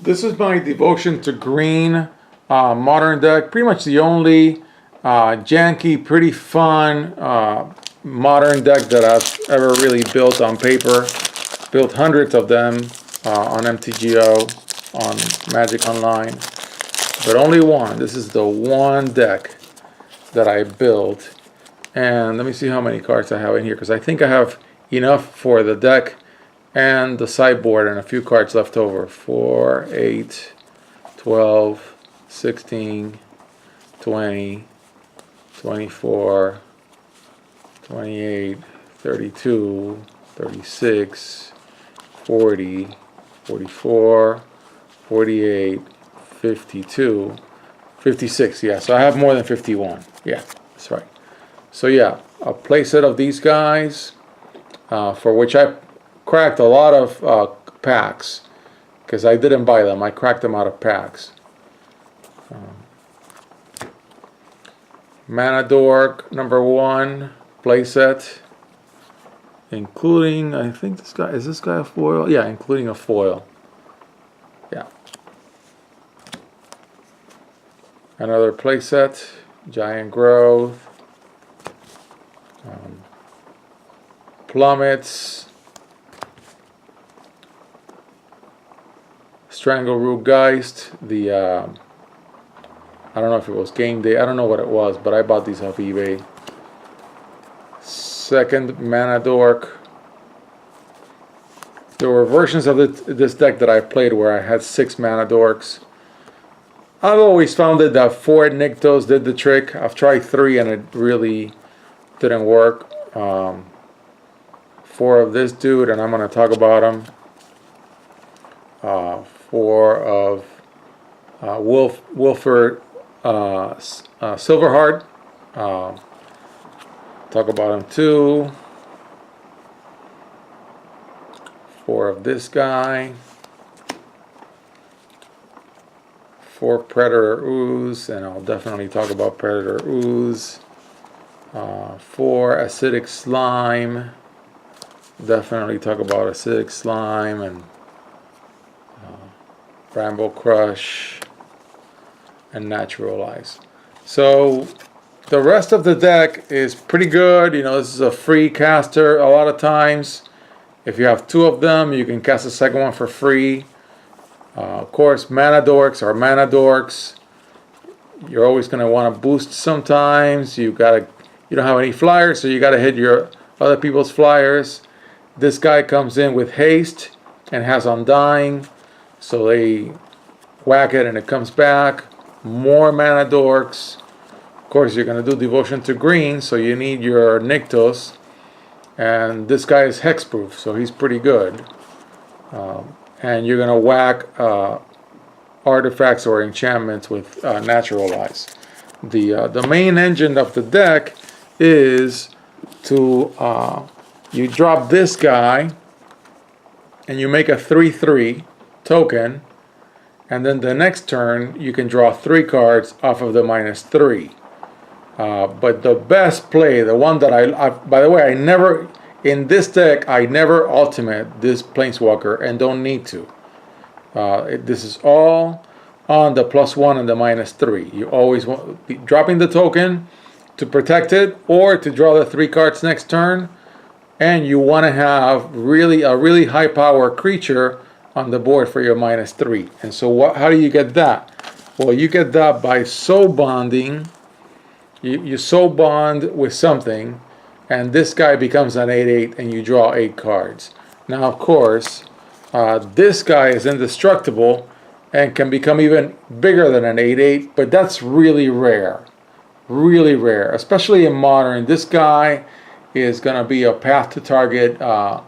This is my Devotion to Green modern deck. Pretty much the only janky, pretty fun modern deck that I've ever really built on paper. Built hundreds of them on MTGO, on Magic Online, but only one. This is the one deck that I built. And let me see how many cards I have in here, because I think I have enough for the deck and the sideboard and a few cards left over. 4, 8, 12, 16, 20, 24, 28, 32, 36, 40, 44, 48, 52, 56. Yeah, so I have more than 51. Yeah, that's right. So yeah, a playset of these guys, for which I cracked a lot of packs, because I didn't buy them. I cracked them out of packs. Mana Dork #1 playset, including, I think this guy, is this guy a foil? Yeah, including a foil. Yeah. Another playset, Giant Growth, Plummets, Strangleroot Geist, the I don't know if it was game day, I don't know what it was, but I bought these off eBay. Second Mana Dork. There were versions of this deck that I played where I had 6 Mana Dorks. I've always found that 4 Nykthos did the trick. I've tried 3 and it really didn't work. 4 of this dude, and I'm going to talk about him. 4 of Wilford Silverheart. Talk about him too. 4 of this guy. 4 Predator Ooze, and I'll definitely talk about Predator Ooze. 4 Acidic Slime. Definitely talk about Acidic Slime, and Bramble Crush, and Naturalize. So the rest of the deck is pretty good. You know, this is a free caster a lot of times. If you have 2 of them, you can cast the second one for free. Of course, Mana Dorks are Mana Dorks. You're always going to want to boost sometimes. You don't have any flyers, so you got to hit your other people's flyers. This guy comes in with haste and has Undying, so they whack it and it comes back. More Mana Dorks. Of course, you're going to do Devotion to Green, so you need your Nykthos. And this guy is hexproof, so he's pretty good. And you're going to whack artifacts or enchantments with Naturalize. The main engine of the deck is to you drop this guy and you make a 3/3 token, and then the next turn you can draw 3 cards off of the -3. But the best play, the one that I by the way, I never, in this deck, I never ultimate this Planeswalker and don't need to. This is all on the +1 and the -3. You always want to be dropping the token to protect it or to draw the 3 cards next turn, and you want to have a really high power creature on the board for your -3. And so how do you get that? Well, you get that by soul bonding. You soul bond with something, and this guy becomes an 8/8, and you draw 8 cards. Now, of course, this guy is indestructible and can become even bigger than an 8/8, but that's really rare. Really rare, especially in Modern. This guy is going to be a path to target, a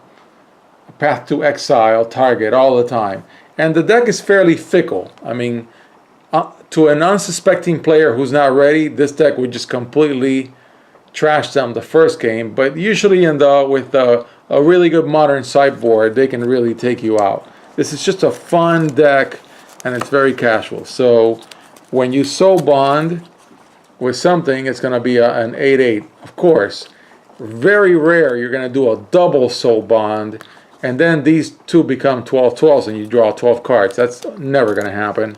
path to exile target all the time. And the deck is fairly fickle. I mean, to an unsuspecting player who's not ready, this deck would just completely trash them the first game. But usually with a really good Modern sideboard, they can really take you out. This is just a fun deck, and it's very casual. So when you soul bond with something, it's going to be an 8/8. Of course, very rare you're going to do a double soul bond and then these two become 12-12s and you draw 12 cards. That's never going to happen.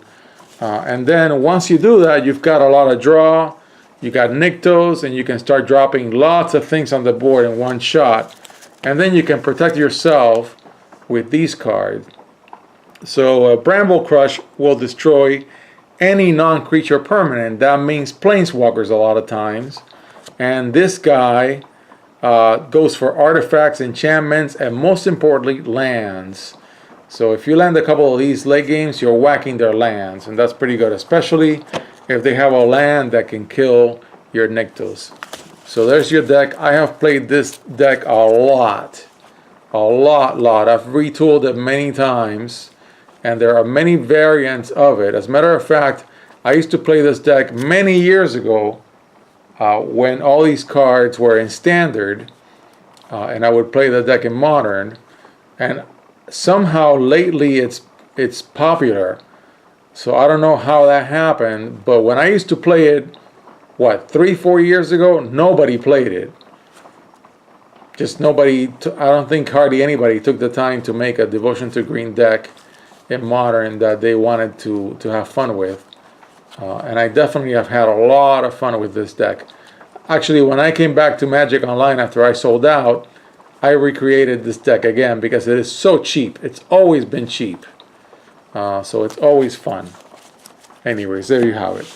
And then once you do that, you've got a lot of draw, you got Nykthos, and you can start dropping lots of things on the board in one shot. And then you can protect yourself with these cards. So Bramble Crush will destroy any non-creature permanent. That means planeswalkers a lot of times. And this guy goes for artifacts, enchantments, and most importantly, lands. So if you land a couple of these late games, you're whacking their lands, and that's pretty good, especially if they have a land that can kill your Nykthos. So there's your deck. I have played this deck a lot. I've retooled it many times, and there are many variants of it. As a matter of fact, I used to play this deck many years ago when all these cards were in Standard, and I would play the deck in Modern, and somehow lately it's popular. So I don't know how that happened, but when I used to play it, what, 3-4 years ago, nobody played it. Just nobody, I don't think hardly anybody took the time to make a Devotion to Green deck in Modern that they wanted to have fun with. And I definitely have had a lot of fun with this deck. Actually, when I came back to Magic Online after I sold out, I recreated this deck again because it is so cheap. It's always been cheap. So it's always fun. Anyways, there you have it.